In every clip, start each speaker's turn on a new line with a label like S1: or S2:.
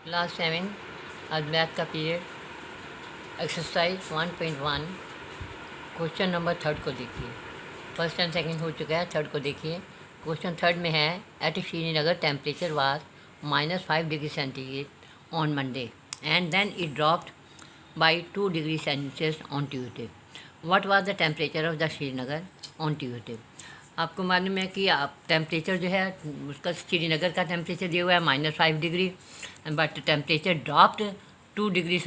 S1: Class 7 आज math का period exercise 1.1 question number third को देखिए। फर्स्ट एंड सेकंड हो चुका है, थर्ड को देखिए। क्वेश्चन थर्ड में है at Srinagar temperature was -5 degree centigrade on Monday and then it dropped by 2 degree Celsius on Tuesday. What was the temperature of the Srinagar on Tuesday. आपको मालूम है कि आप टेम्परेचर जो है उसका श्रीनगर का टेम्परेचर दिया हुआ है -5 degree, but temperature dropped 2 degree.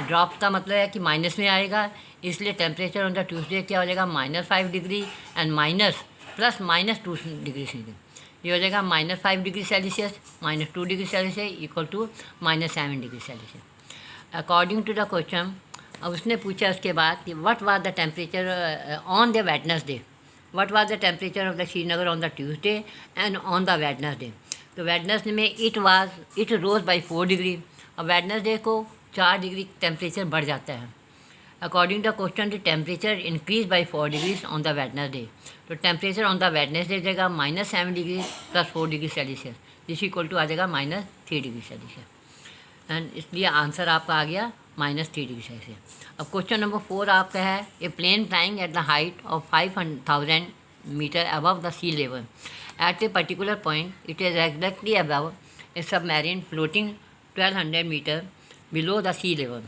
S1: Drop का मतलब है कि माइनस में आएगा, इसलिए टेम्परेचर ऑन द ट्यूसडे क्या हो जाएगा -5 डिग्री एंड -2 डिग्री सेल्सियस। ये हो जाएगा -5 degree Celsius -2 degree Celsius equal to -7 degree Celsius according to the question. अब उसने पूछा उसके बाद कि what was the temperature on the Wednesday. What was the temperature of the Srinagar on the Tuesday and on the Wednesday. तो Wednesday में it rose by 4 degree. और Wednesday को 4 डिग्री टेम्परेचर बढ़ जाता है। According to question the temperature increase by 4 degrees on the Wednesday. तो temperature on the Wednesday जाएगा -7 degree + 4 degree Celsius, जिस इक्वल टू आ जाएगा -3 डिग्री सेल्सियस। एंड इसलिए आंसर आपका आ गया -3 डिग्री सेल्सियस। अब क्वेश्चन नंबर 4 आपका है a plane flying at the height of 5,000 metre above the sea level at a particular point it is exactly above a submarine floating 1200 metre below the sea level.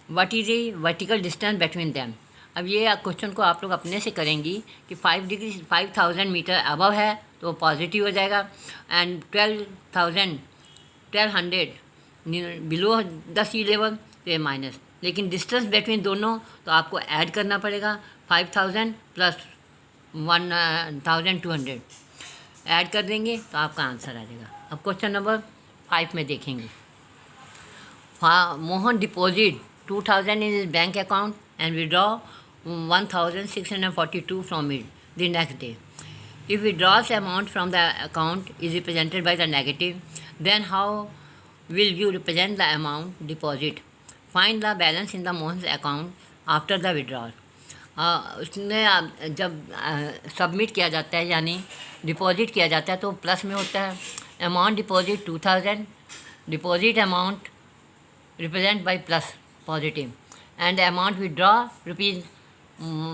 S1: What is a vertical distance between them. अब ये question को आप लोग अपने से करेंगी कि 5,000 metre above है तो पॉजिटिव हो जाएगा and 1200 below the sea level तो ये माइनस। लेकिन डिस्टेंस बिटवीन दोनों तो आपको ऐड करना पड़ेगा 5,000 + 1,200 ऐड कर देंगे तो आपका आंसर आ जाएगा। अब क्वेश्चन नंबर 5 में देखेंगे। Mohan deposit 2,000 in his bank account and withdraw 1,642 from it the next day. If withdrawals amount from the account is represented by the negative, then how will you represent the amount deposit? Find the balance in the Mohan's account after the withdrawal. उसने जब submit किया जाता है यानी deposit किया जाता है तो प्लस में होता है। Amount deposit 2,000, deposit amount represent by plus positive and amount withdraw rupees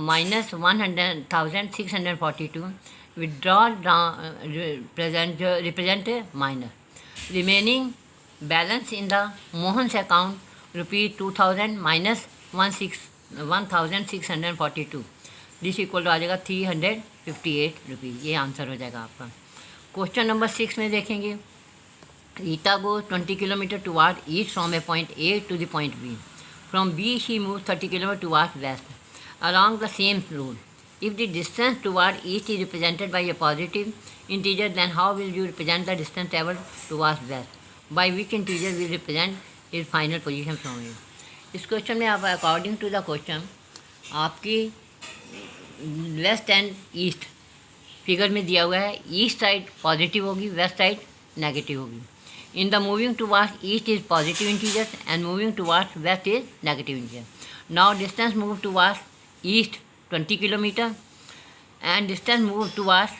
S1: -100,642 withdrawal represent minus. Remaining balance in the Mohan's account ₹2,000 minus 1,642. This equal to आ जाएगा 358 रुपीज़। ये आंसर हो जाएगा आपका। क्वेश्चन नंबर 6 में देखेंगे। Rita goes 20 kilometre toward east from A point A to the point B. From B she moves 30 kilometre toward west along the same route. If the distance toward east is represented by a positive integer, then how will you represent the distance traveled towards west? By which integer will represent his final position from here? इस question में आप according to the question आपकी west and east figure में दिया हुआ है। East side positive होगी, west side negative होगी। In the moving towards east is positive integer and moving towards west is negative integer. Now distance move towards east 20 kilometre and distance move towards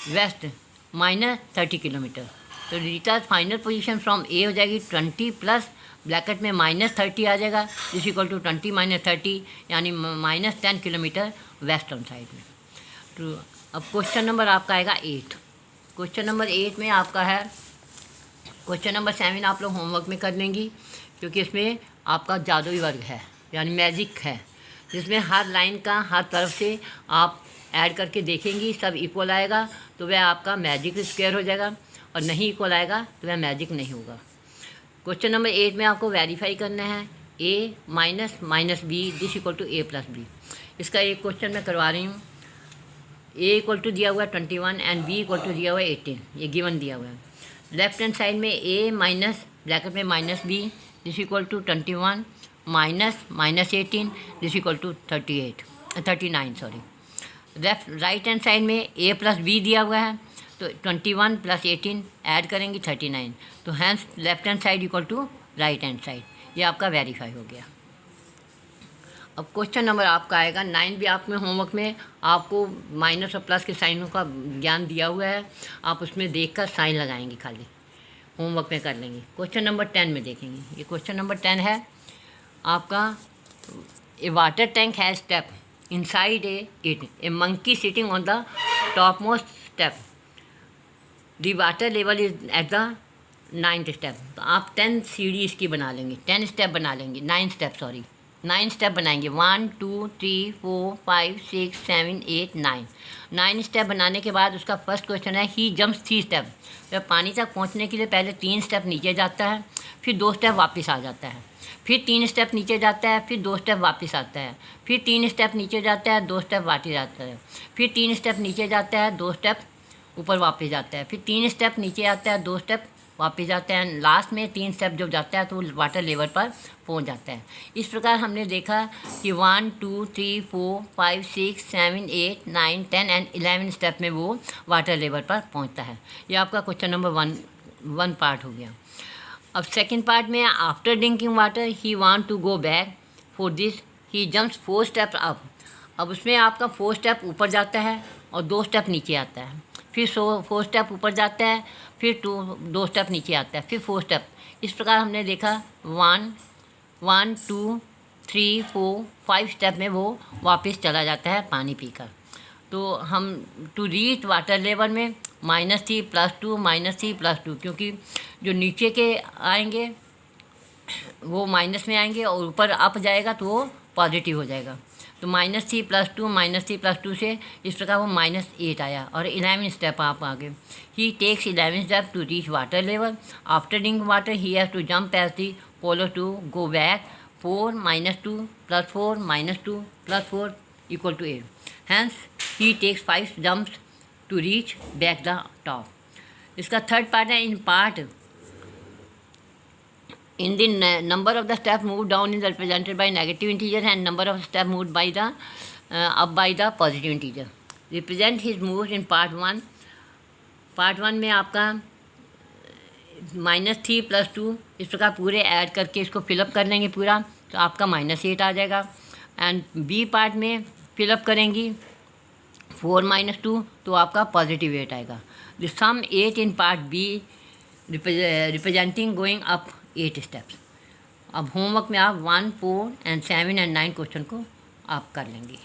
S1: west -30 kilometre. तो Rita final position from A हो जाएगी 20 plus bracket में -30 आ जाएगा, जिस equal to 20 - 30 यानी -10 kilometre west on side में। तो अब क्वेश्चन नंबर आपका आएगा 8। क्वेश्चन नंबर 8 में आपका है क्वेश्चन नंबर 7 आप लोग होमवर्क में कर लेंगी, क्योंकि इसमें आपका जादुई वर्ग है यानी मैजिक है, जिसमें हर लाइन का हर तरफ से आप ऐड करके देखेंगी, सब इक्वल आएगा तो वह आपका मैजिक स्क्वायर हो जाएगा, और नहीं इक्वल आएगा तो वह मैजिक नहीं होगा। क्वेश्चन नंबर 8 में आपको वेरीफाई करना है a - b this equal to a + b। इसका एक क्वेश्चन मैं करवा रही हूँ। a इक्वल टू दिया हुआ है 21 एंड b इक्वल टू दिया हुआ है 18, ये गिवन दिया हुआ है। लेफ्ट हैंड साइड में a माइनस ब्रैकेट में -b this equal to 21 -18 this equal to 39 sorry. Right hand side में a + b दिया हुआ है तो 21 + 18 ऐड करेंगे 39, तो hence left hand side equal to right hand side. ये आपका वेरीफाई हो गया। अब क्वेश्चन नंबर आपका आएगा 9 भी आप में होमवर्क में आपको माइनस और प्लस के साइनों का ज्ञान दिया हुआ है, आप उसमें देखकर साइन लगाएंगे खाली। होमवर्क में कर लेंगे। क्वेश्चन नंबर 10 में देखेंगे। ये क्वेश्चन नंबर 10 है आपका, a water tank has step inside a monkey sitting on the top most step, the water level is at the 9th step. तो आप 10 सीढ़ी इसकी बना लेंगे, 10 स्टेप बना लेंगे, 9 स्टेप सॉरी 9 स्टेप बनाएंगे। 1 2 3 4 5 6 7 8 9 9 स्टेप बनाने के बाद उसका फर्स्ट क्वेश्चन है ही जंप्स 3 स्टेप। तो पानी तक पहुंचने के लिए पहले 3 स्टेप नीचे जाता है, फिर 2 स्टेप वापस आ जाता है, फिर 3 स्टेप नीचे जाता है, फिर 2 स्टेप वापस आता है, फिर 3 स्टेप नीचे जाता है, 2 स्टेप वापस आता है, फिर 3 स्टेप नीचे जाता है, 2 स्टेप ऊपर वापस जाता है, फिर 3 स्टेप नीचे आता है, 2 स्टेप वापस जाते हैं, लास्ट में 3 स्टेप जब जाता है तो वाटर लेवल पर पहुंच जाता है। इस प्रकार हमने देखा कि 1 2 3 4 5 6 7 8 9 10 एंड 11 स्टेप में वो वाटर लेवल पर पहुंचता है। ये आपका क्वेश्चन नंबर 1 पार्ट हो गया। अब सेकंड पार्ट में, after drinking water he want to go back, for this he jumps 4 step up. अब उसमें आपका 4 स्टेप ऊपर जाता है और 2 स्टेप नीचे आता है, फिर 4 स्टेप ऊपर जाता है, फिर 2 स्टेप नीचे आता है, फिर 4 स्टेप। इस प्रकार हमने देखा 1 2 3 4 5 स्टेप में वो वापस चला जाता है पानी पीकर। तो हम टू रीच वाटर लेवल में -3 +2 -3 +2, क्योंकि जो नीचे के आएंगे वो माइनस में आएंगे और ऊपर अप जाएगा तो वो पॉजिटिव हो जाएगा। तो -3 +2 -3 +2 से इस प्रकार वो -8 आया। और 11 स्टेप आप आगे, he takes 11 step to reach water level, after drinking water he has to jump as the follow to go back, 4 -2 +4 -2 +4 = 8, hence he takes 5 jumps to reach back the top. इसका थर्ड पार्ट है, in part in the number of the step moved down is represented by negative integer and number of step moved by the up by the positive integer. Represent his moves in part 1. Part 1 में आपका -3 +2 इस प्रकार पूरे add करके इसको fill up कर लेंगे पूरा, तो आपका -8 आ जाएगा। एंड बी पार्ट में फिलअप करेंगी 4 -2 तो आपका +8 आएगा। The sum 8 in part B representing going up 8 steps. अब होमवर्क में आप 1 4 एंड 7 एंड 9 क्वेश्चन को आप कर लेंगे।